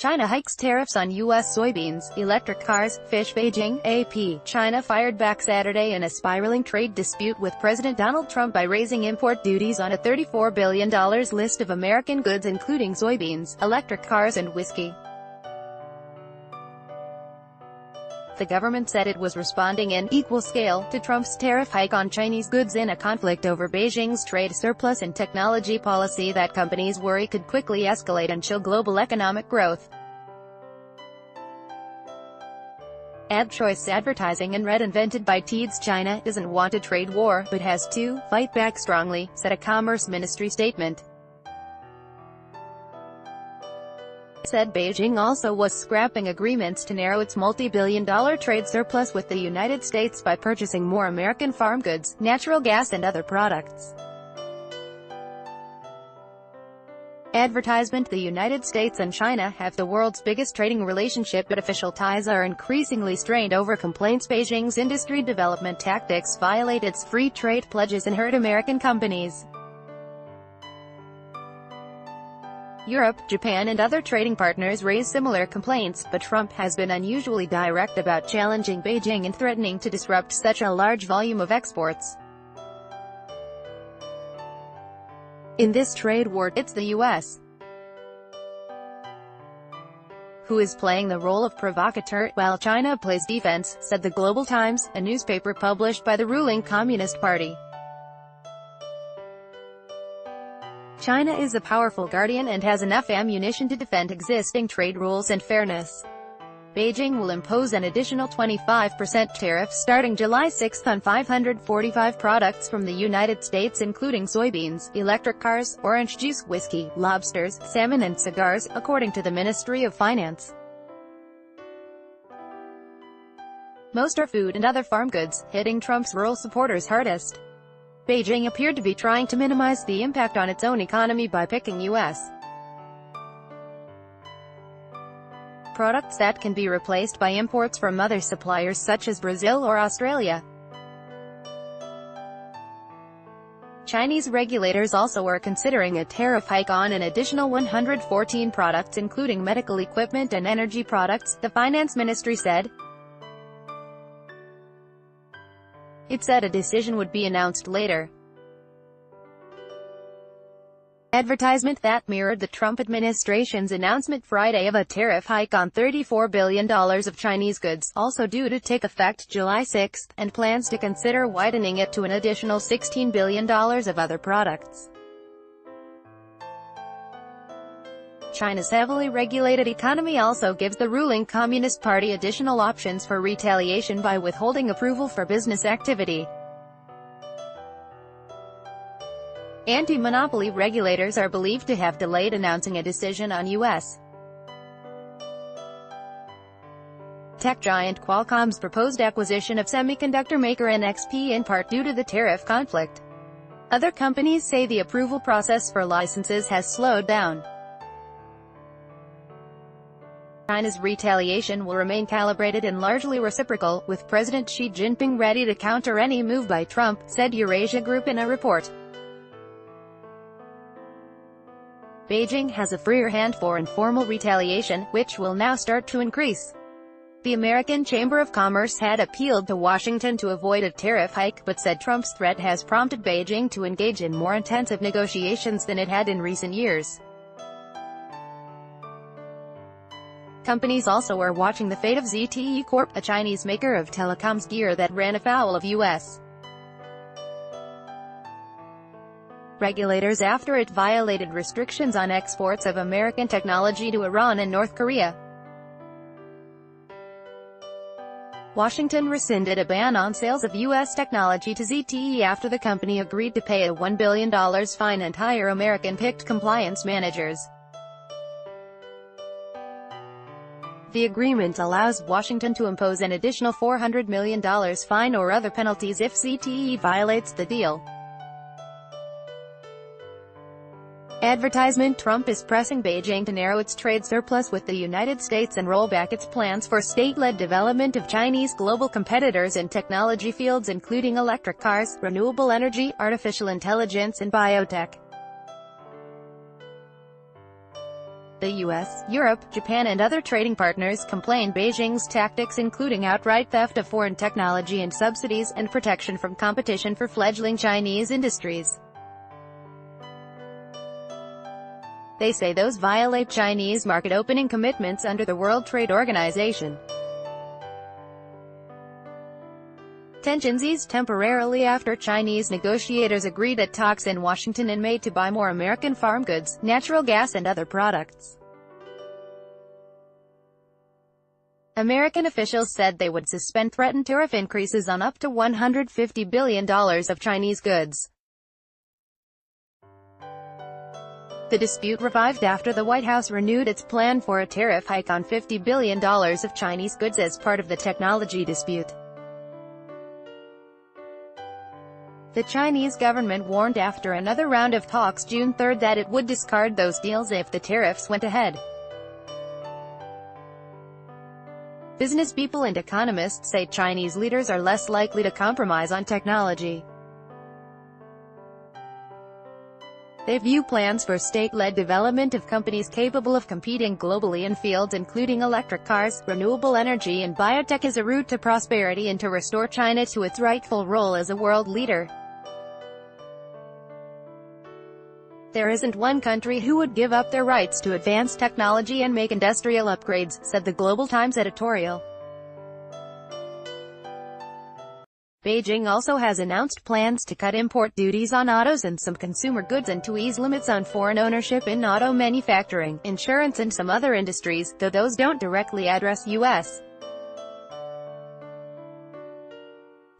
China hikes tariffs on U.S. soybeans, electric cars, fish. Beijing, AP. China fired back Saturday in a spiraling trade dispute with President Donald Trump by raising import duties on a $34 billion list of American goods including soybeans, electric cars and whiskey. The government said it was responding in equal scale to Trump's tariff hike on Chinese goods in a conflict over Beijing's trade surplus and technology policy that companies worry could quickly escalate and chill global economic growth. Ad choice advertising and red invented by Teads. China doesn't want a trade war, but has to fight back strongly, said a Commerce Ministry statement. Said Beijing also was scrapping agreements to narrow its multi-billion-dollar trade surplus with the United States by purchasing more American farm goods, natural gas and other products. Advertisement. The United States and China have the world's biggest trading relationship, but official ties are increasingly strained over complaints Beijing's industry development tactics violate its free trade pledges and hurt American companies. Europe, Japan and other trading partners raise similar complaints, but Trump has been unusually direct about challenging Beijing and threatening to disrupt such a large volume of exports. In this trade war, it's the U.S. who is playing the role of provocateur, while China plays defense, said the Global Times, a newspaper published by the ruling Communist Party. China is a powerful guardian and has enough ammunition to defend existing trade rules and fairness. Beijing will impose an additional 25% tariff starting July 6 on 545 products from the United States including soybeans, electric cars, orange juice, whiskey, lobsters, salmon and cigars, according to the Ministry of Finance. Most are food and other farm goods, hitting Trump's rural supporters hardest. Beijing appeared to be trying to minimize the impact on its own economy by picking U.S. products that can be replaced by imports from other suppliers such as Brazil or Australia. Chinese regulators also are considering a tariff hike on an additional 114 products including medical equipment and energy products, the Finance Ministry said. It said a decision would be announced later. Advertisement. That mirrored the Trump administration's announcement Friday of a tariff hike on $34 billion of Chinese goods, also due to take effect July 6, and plans to consider widening it to an additional $16 billion of other products. China's heavily regulated economy also gives the ruling Communist Party additional options for retaliation by withholding approval for business activity. Anti-monopoly regulators are believed to have delayed announcing a decision on U.S. tech giant Qualcomm's proposed acquisition of semiconductor maker NXP in part due to the tariff conflict. Other companies say the approval process for licenses has slowed down. China's retaliation will remain calibrated and largely reciprocal, with President Xi Jinping ready to counter any move by Trump, said Eurasia Group in a report. Beijing has a freer hand for informal retaliation, which will now start to increase. The American Chamber of Commerce had appealed to Washington to avoid a tariff hike, but said Trump's threat has prompted Beijing to engage in more intensive negotiations than it had in recent years. Companies also are watching the fate of ZTE Corp., a Chinese maker of telecoms gear that ran afoul of U.S. regulators after it violated restrictions on exports of American technology to Iran and North Korea. Washington rescinded a ban on sales of U.S. technology to ZTE after the company agreed to pay a $1 billion fine and hire American-picked compliance managers. The agreement allows Washington to impose an additional $400 million fine or other penalties if ZTE violates the deal. Advertisement. Trump is pressing Beijing to narrow its trade surplus with the United States and roll back its plans for state-led development of Chinese global competitors in technology fields including electric cars, renewable energy, artificial intelligence and biotech. The US, Europe, Japan and other trading partners complain Beijing's tactics, including outright theft of foreign technology and subsidies, and protection from competition for fledgling Chinese industries. They say those violate Chinese market opening commitments under the World Trade Organization. Tensions eased temporarily after Chinese negotiators agreed at talks in Washington in May to buy more American farm goods, natural gas and other products. American officials said they would suspend threatened tariff increases on up to $150 billion of Chinese goods. The dispute revived after the White House renewed its plan for a tariff hike on $50 billion of Chinese goods as part of the technology dispute. The Chinese government warned after another round of talks June 3 that it would discard those deals if the tariffs went ahead. Business people and economists say Chinese leaders are less likely to compromise on technology. They view plans for state-led development of companies capable of competing globally in fields including electric cars, renewable energy and biotech as a route to prosperity and to restore China to its rightful role as a world leader. There isn't one country who would give up their rights to advance technology and make industrial upgrades, said the Global Times editorial. Beijing also has announced plans to cut import duties on autos and some consumer goods and to ease limits on foreign ownership in auto manufacturing, insurance and some other industries, though those don't directly address U.S.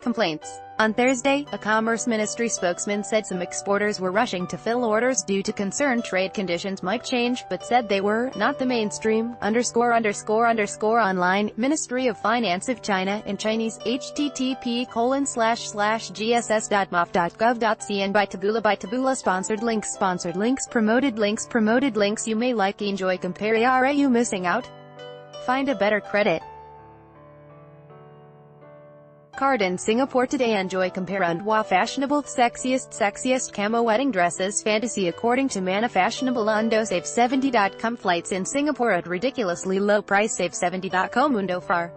complaints. On Thursday, a Commerce Ministry spokesman said some exporters were rushing to fill orders due to concern trade conditions might change, but said they were not the mainstream. Online, Ministry of Finance of China, in Chinese, http://gss.mov.gov.cn by Taboola sponsored links promoted links you may like enjoy compare. Are you missing out? Find a better credit card in Singapore today. Enjoy compare and wow fashionable sexiest camo wedding dresses fantasy according to Mana Fashionable Undo. Save 70.com flights in Singapore at ridiculously low price. Save 70.com Mundo Far.